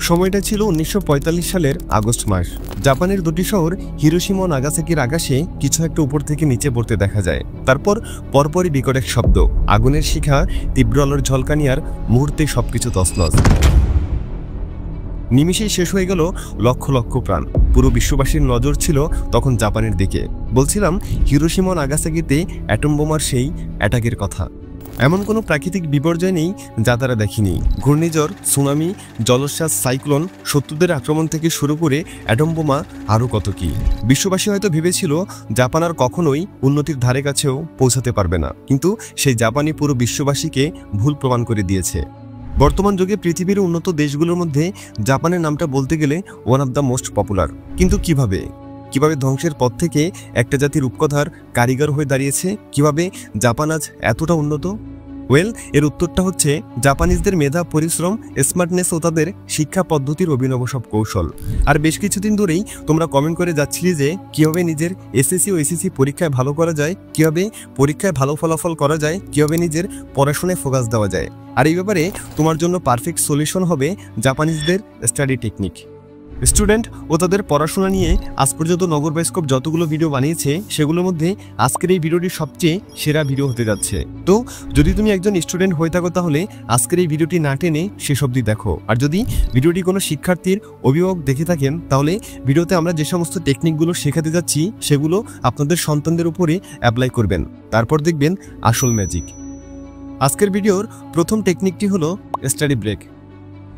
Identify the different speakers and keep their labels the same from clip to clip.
Speaker 1: সময়টা ছিল 1945 সালের আগস্ট মাস। জাপানের দুটি শহর হিরোশিমা ও নাগাসাকির আকাশে কিছু একটা উপর থেকে নিচে পড়তে দেখা যায়। তারপর পরপরই বিকট এক শব্দ, আগুনের শিখা, তীব্র আলোর ঝলকানি, আর মুহূর্তে সবকিছু তছনছ। নিমিষেই শেষ হয়ে গেল লক্ষ লক্ষ প্রাণ। পুরো বিশ্ববাসীর নজর ছিল তখন জাপানের দিকে। বলছিলাম হিরোশিমা ও নাগাসাকিতে অ্যাটম বোমার সেই অ্যাটাকের কথা। এমন কোনো প্রাকৃতিক বিপর্যয় নেই যা তারা দেখেনি। ঘূর্ণিঝড়, সুনামি, জলোচ্ছ্বাস, সাইক্লোন, শত্রুদের আক্রমণ থেকে শুরু করে অ্যাটম বোমা, আরও কত কি। বিশ্ববাসী হয়তো ভেবেছিল জাপান আর কখনোই উন্নতির ধারে কাছেও পৌঁছাতে পারবে না, কিন্তু সেই জাপানই পুরো বিশ্ববাসীকে ভুল প্রমাণ করে দিয়েছে। বর্তমান যুগে পৃথিবীর উন্নত দেশগুলোর মধ্যে জাপানের নামটা বলতে গেলে one of the most popular. কিন্তু কিভাবে ধ্বংসের পথ থেকে একটা জাতির রূপকথার কারিগর হয়ে দাঁড়িয়েছে? কিভাবে জাপান আজ এতটা উন্নত? এর উত্তরটা হচ্ছে জাপানিজদের মেধা, পরিশ্রম, স্মার্টনেস ও তাদের শিক্ষা পদ্ধতির অভিনব সব কৌশল। আর বেশ কিছুদিন ধরেই তোমরা কমেন্ট করে যাচ্ছিলে যে কিভাবে নিজের এসএসসি ও এসএসসি পরীক্ষায় ভালো করা যায়, কিভাবে পরীক্ষায় ভালো ফলাফল করা যায়, কিভাবে নিজের পড়াশোনায় ফোকাস দেওয়া যায়। আর এই ব্যাপারে তোমার জন্য পারফেক্ট সলিউশন হবে জাপানিজদের স্টাডি টেকনিক। স্টুডেন্ট ও তাদের পড়াশোনা নিয়ে আজ পর্যন্ত নগর বায়োস্কোপ যতগুলো ভিডিও বানিয়েছে সেগুলোর মধ্যে আজকের এই ভিডিওটি সবচেয়ে সেরা ভিডিও হতে যাচ্ছে। তো যদি তুমি একজন স্টুডেন্ট হয়ে থাকো তাহলে আজকের এই ভিডিওটি না টেনে শেষ অবধি দেখো। আর যদি ভিডিওটি কোনো শিক্ষার্থীর অভিভাবক দেখে থাকেন তাহলে ভিডিওতে আমরা যে সমস্ত টেকনিকগুলো শেখাতে যাচ্ছি সেগুলো আপনাদের সন্তানদের উপরে অ্যাপ্লাই করবেন, তারপর দেখবেন আসল ম্যাজিক। আজকের ভিডিওর প্রথম টেকনিকটি হলো স্টাডি ব্রেক।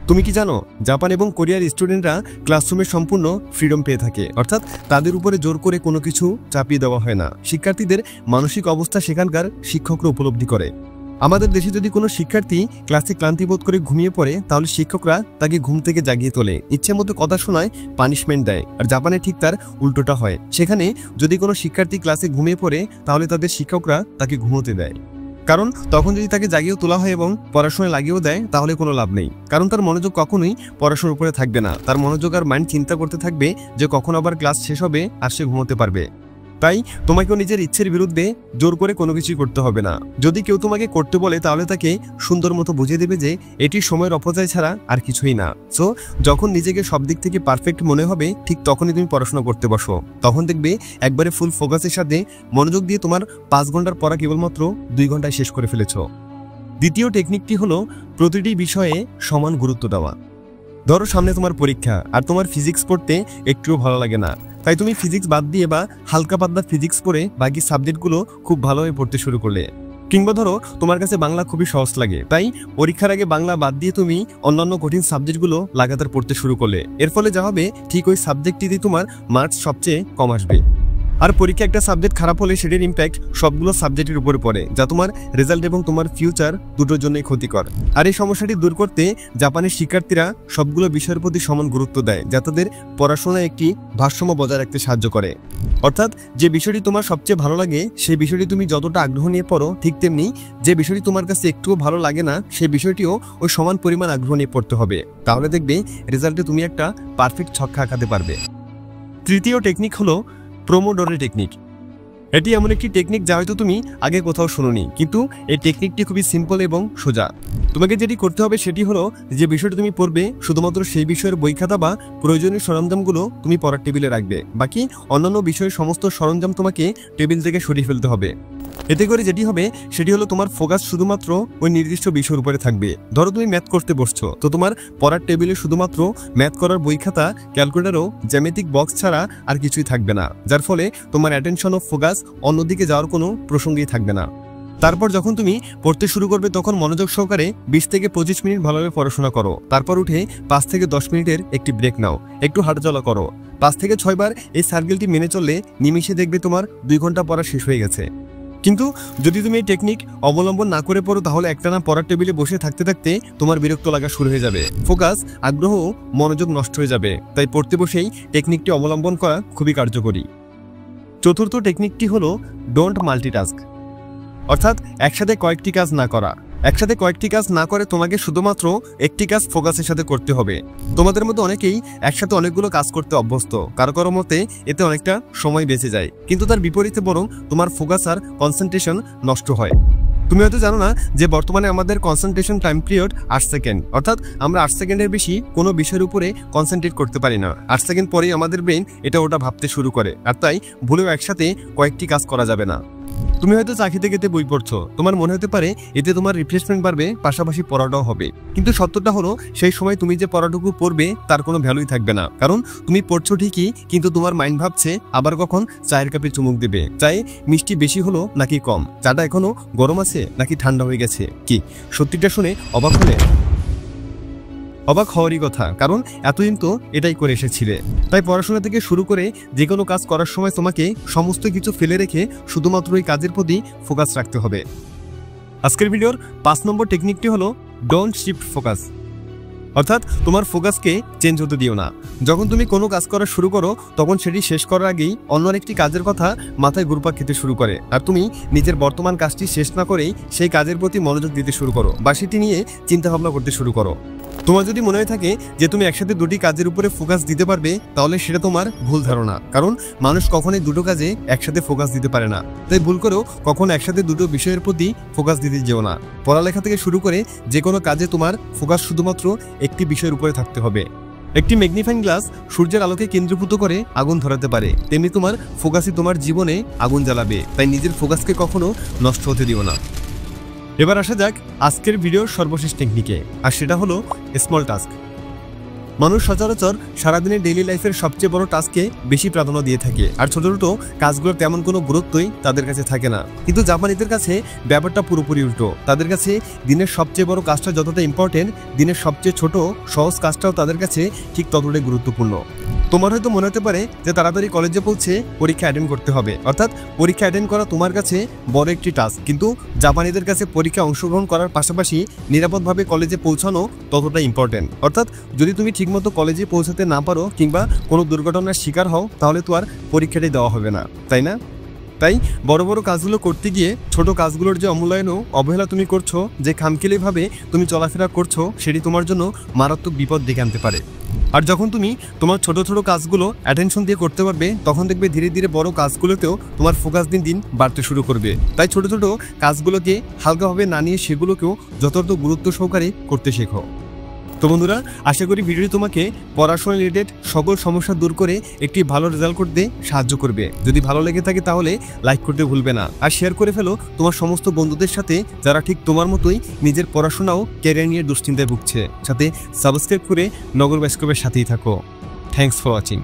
Speaker 1: তুমি কি জানো জাপান এবং কোরিয়ার স্টুডেন্টরা ক্লাসরুমে সম্পূর্ণ ফ্রিডম পেয়ে থাকে, অর্থাৎ তাদের উপরে জোর করে কোনো কিছু চাপিয়ে দেওয়া হয় না। শিক্ষার্থীদের মানসিক অবস্থা সেখানকার শিক্ষকরা উপলব্ধি করে। আমাদের দেশে যদি কোনো শিক্ষার্থী ক্লাসে ক্লান্তিবোধ করে ঘুমিয়ে পড়ে তাহলে শিক্ষকরা তাকে ঘুম থেকে জাগিয়ে তোলে, ইচ্ছে মতো কথা শোনায়, পানিশমেন্ট দেয়। আর জাপানে ঠিক তার উল্টোটা হয়। সেখানে যদি কোনো শিক্ষার্থী ক্লাসে ঘুমিয়ে পড়ে তাহলে তাদের শিক্ষকরা তাকে ঘুমোতে দেয়, কারণ তখন যদি তাকে জাগিয়েও তোলা হয় এবং পড়াশোনায় লাগিয়েও দেয় তাহলে কোনো লাভ নেই। কারণ তার মনোযোগ কখনোই পড়াশোনার উপরে থাকবে না, তার মনোযোগ আর মাইন্ড চিন্তা করতে থাকবে যে কখন আবার ক্লাস শেষ হবে আর সে ঘুমোতে পারবে। তাই তোমাকেও নিজের ইচ্ছের বিরুদ্ধে জোর করে কোনো কিছুই করতে হবে না। যদি কেউ তোমাকে করতে বলে তাহলে তাকে সুন্দর মতো বুঝিয়ে দেবে যে এটি সময়ের অপচয় ছাড়া আর কিছুই না। সো যখন নিজেকে সব দিক থেকে পারফেক্ট মনে হবে ঠিক তখনই তুমি পড়াশোনা করতে বসো। তখন দেখবে একবারে ফুল ফোকাসের সাথে মনোযোগ দিয়ে তোমার 5 ঘন্টার পড়া কেবলমাত্র 2 ঘন্টায় শেষ করে ফেলেছ। দ্বিতীয় টেকনিকটি হলো প্রতিটি বিষয়ে সমান গুরুত্ব দেওয়া। ধরো সামনে তোমার পরীক্ষা আর তোমার ফিজিক্স পড়তে একটুও ভালো লাগে না, তাই তুমি ফিজিক্স বাদ দিয়ে বা হালকা পাতলা ফিজিক্স পড়ে বাকি সাবজেক্টগুলো খুব ভালোভাবে পড়তে শুরু করলে। কিংবা ধরো তোমার কাছে বাংলা খুবই সহজ লাগে, তাই পরীক্ষার আগে বাংলা বাদ দিয়ে তুমি অন্যান্য কঠিন সাবজেক্টগুলো লাগাতার পড়তে শুরু করলে। এর ফলে যা হবে ঠিক ওই সাবজেক্টটিতে তোমার মার্কস সবচেয়ে কম আসবে। আর পরীক্ষা একটা সাবজেক্ট খারাপ হলে সেটির ইম্প্যাক্ট সবগুলো সাবজেক্টের উপরে পড়ে, যা তোমার রেজাল্ট এবং তোমার ফিউচার দুটোর জন্যই ক্ষতিকর। আর এই সমস্যাটি দূর করতে জাপানের শিক্ষার্থীরা সবগুলো বিষয়ের প্রতি সমান গুরুত্ব দেয়, যা তাদের পড়াশোনায় একটি ভারসাম্য বজায় রাখতে সাহায্য করে। অর্থাৎ যে বিষয়টি তোমার সবচেয়ে ভালো লাগে সেই বিষয়টি তুমি যতটা আগ্রহ নিয়ে পড়ো, ঠিক তেমনি যে বিষয়টি তোমার কাছে একটুও ভালো লাগে না সেই বিষয়টিও ওই সমান পরিমাণ আগ্রহ নিয়ে পড়তে হবে। তাহলে দেখবে রেজাল্টে তুমি একটা পারফেক্ট ছক্কা আঁকাতে পারবে। তৃতীয় টেকনিক হলো প্রোমোডোরো টেকনিক। এটি এমন একটি টেকনিক যা হয়তো তুমি আগে কোথাও শুনোনি, কিন্তু এই টেকনিকটি খুবই সিম্পল এবং সোজা। তোমাকে যেটি করতে হবে সেটি হলো যে বিষয়টি তুমি পড়বে শুধুমাত্র সেই বিষয়ের বই খাতা বা প্রয়োজনীয় সরঞ্জামগুলো তুমি পড়ার টেবিলে রাখবে, বাকি অন্যান্য বিষয়ের সমস্ত সরঞ্জাম তোমাকে টেবিল থেকে সরিয়ে ফেলতে হবে। এতে করে যেটি হবে সেটি হলো তোমার ফোকাস শুধুমাত্র ওই নির্দিষ্ট বিষয়ের উপরে থাকবে। ধরো তুমি ম্যাথ করতে বসছো, তো তোমার পড়ার টেবিলে শুধুমাত্র ম্যাথ করার বই খাতা, ক্যালকুলেটর ও জ্যামিতিক বক্স ছাড়া আর কিছুই থাকবে না, যার ফলে তোমার অ্যাটেনশন ও ফোকাস অন্যদিকে যাওয়ার কোনো প্রসঙ্গই থাকবে না। তারপর যখন তুমি পড়তে শুরু করবে তখন মনোযোগ সহকারে 20 থেকে 25 মিনিট ভালোভাবে পড়াশোনা করো। তারপর উঠে 5 থেকে 10 মিনিটের একটি ব্রেক নাও, একটু হাঁটাচলা করো। 5 থেকে 6 বার এই সার্কেলটি মেনে চললে নিমিষে দেখবে তোমার 2 ঘন্টা পড়া শেষ হয়ে গেছে। কিন্তু যদি তুমি এই টেকনিক অবলম্বন না করে পড়ো তাহলে একটানা পড়ার টেবিলে বসে থাকতে থাকতে তোমার বিরক্ত লাগা শুরু হয়ে যাবে, ফোকাস, আগ্রহ, মনোযোগ নষ্ট হয়ে যাবে। তাই পড়তে বসেই টেকনিকটি অবলম্বন করা খুবই কার্যকরী। চতুর্থ টেকনিকটি হলো ডোন্ট মাল্টিটাস্ক, অর্থাৎ একসাথে কয়েকটি কাজ না করা। একসাথে কয়েকটি কাজ না করে তোমাকে শুধুমাত্র একটি কাজ ফোকাসের সাথে করতে হবে। তোমাদের মধ্যে অনেকেই একসাথে অনেকগুলো কাজ করতে অভ্যস্ত, কারো কারো মতে এতে অনেকটা সময় বেঁচে যায়, কিন্তু তার বিপরীতে বরং তোমার ফোকাস আর কনসেন্ট্রেশন নষ্ট হয়। তুমি হয়তো জানো না যে বর্তমানে আমাদের কনসেন্ট্রেশন টাইম পিরিয়ড 8 সেকেন্ড, অর্থাৎ আমরা 8 সেকেন্ডের বেশি কোনো বিষয়ের উপরে কনসেন্ট্রেট করতে পারি না। 8 সেকেন্ড পরেই আমাদের ব্রেন এটা ওটা ভাবতে শুরু করে, আর তাই ভুলেও একসাথে কয়েকটি কাজ করা যাবে না। তুমি হয়তো চা খেতে খেতে বই পড়ছো, তোমার মনে হতে পারে এতে তোমার রিফ্রেশমেন্ট বাড়বে, পাশাপাশি পড়াটাও হবে। কিন্তু সত্যটা হলো সেই সময় তুমি যে পড়াটুকু পড়বে তার কোনো ভ্যালুই থাকবে না, কারণ তুমি পড়ছো ঠিকই কিন্তু তোমার মাইন্ড ভাবছে আবার কখন চায়ের কাপে চুমুক দেবে, চায়ে মিষ্টি বেশি হলো নাকি কম, চাটা এখনো গরম আছে নাকি ঠান্ডা হয়ে গেছে। কি সত্যিটা শুনে অবাক হলে? অবাক হওয়ারই কথা, কারণ এতদিন তো এটাই করে এসেছিলে। তাই পড়াশোনা থেকে শুরু করে যে কোনো কাজ করার সময় তোমাকে সমস্ত কিছু ফেলে রেখে শুধুমাত্র এই কাজের প্রতি ফোকাস রাখতে হবে। আজকের ভিডিওর 5 নম্বর টেকনিকটি হলো ডোন্ট শিফট ফোকাস, অর্থাৎ তোমার ফোকাসকে চেঞ্জ হতে দিও না। যখন তুমি কোনো কাজ করা শুরু করো তখন সেটি শেষ করার আগেই অন্য একটি কাজের কথা মাথায় ঘুরপাক খেতে শুরু করে, আর তুমি নিজের বর্তমান কাজটি শেষ না করেই সেই কাজের প্রতি মনোযোগ দিতে শুরু করো বা সেটি নিয়ে চিন্তা ভাবনা করতে শুরু করো। তোমার যদি মনে হয়ে থাকে যে তুমি একসাথে দুটি কাজের উপরে ফোকাস দিতে পারবে, তাহলে সেটা তোমার ভুল ধারণা, কারণ মানুষ কখনোই দুটো কাজে একসাথে ফোকাস দিতে পারে না। তাই ভুল করেও কখনো একসাথে দুটো বিষয়ের প্রতি ফোকাস দিতে যেও না। পড়ালেখা থেকে শুরু করে যে কোনো কাজে তোমার ফোকাস শুধুমাত্র একটি বিষয়ের উপরে থাকতে হবে। একটি ম্যাগনিফাইং গ্লাস সূর্যের আলোকে কেন্দ্রীভূত করে আগুন ধরাতে পারে, তেমনি তোমার ফোকাসই তোমার জীবনে আগুন জ্বালাবে। তাই নিজের ফোকাসকে কখনো নষ্ট হতে দিও না। এবার আসা যাক আজকের ভিডিওর সর্বশেষ টেকনিকে, আর সেটা হলো স্মল টাস্ক। মানুষ সচরাচর সারাদিনের ডেইলি লাইফের সবচেয়ে বড় টাস্কে বেশি প্রাধান্য দিয়ে থাকে, আর ছোট ছোট কাজগুলোর তেমন কোনো গুরুত্বই তাদের কাছে থাকে না। কিন্তু জাপানিদের কাছে ব্যাপারটা পুরোপুরি উল্টো। তাদের কাছে দিনের সবচেয়ে বড় কাজটা যতটা ইম্পর্টেন্ট, দিনের সবচেয়ে ছোট সহজ কাজটাও তাদের কাছে ঠিক ততটাই গুরুত্বপূর্ণ। তোমার হয়তো মনে হতে পারে যে তাড়াতাড়ি কলেজে পৌঁছে পরীক্ষা অ্যাটেন্ড করতে হবে, অর্থাৎ পরীক্ষা অ্যাটেন্ড করা তোমার কাছে বড় একটি টাস্ক। কিন্তু জাপানিদের কাছে পরীক্ষা অংশগ্রহণ করার পাশাপাশি নিরাপদভাবে কলেজে পৌঁছানো ততটা ইম্পর্টেন্ট। অর্থাৎ যদি তুমি ঠিকমতো কলেজে পৌঁছাতে না পারো কিংবা কোনো দুর্ঘটনার শিকার হও, তাহলে তো আর পরীক্ষাটাই দেওয়া হবে না, তাই না? তাই বড় বড় কাজগুলো করতে গিয়ে ছোট কাজগুলোর যে অমূল্যায়ন ও অবহেলা তুমি করছো, যে খামখেয়ালিভাবে তুমি চলাফেরা করছো, সেটি তোমার জন্য মারাত্মক বিপদ ডেকে আনতে পারে। আর যখন তুমি তোমার ছোট ছোট কাজগুলো অ্যাটেনশন দিয়ে করতে পারবে, তখন দেখবে ধীরে ধীরে বড় কাজগুলোতেও তোমার ফোকাস দিন দিন বাড়তে শুরু করবে। তাই ছোট ছোট কাজগুলোকে হালকাভাবে না নিয়ে সেগুলোকেও যথার্থ গুরুত্ব সহকারে করতে শেখো। তো বন্ধুরা, আশা করি ভিডিওটি তোমাকে পড়াশোনা রিলেটেড সকল সমস্যা দূর করে একটি ভালো রেজাল্ট করতে সাহায্য করবে। যদি ভালো লেগে থাকে তাহলে লাইক করতে ভুলবে না, আর শেয়ার করে ফেলো তোমার সমস্ত বন্ধুদের সাথে যারা ঠিক তোমার মতোই নিজের পড়াশোনা ও ক্যারিয়ার নিয়ে দুশ্চিন্তায় ভুগছে। সাথে সাবস্ক্রাইব করে নগর বাস্কবের সাথেই থাকো। Thanks for watching.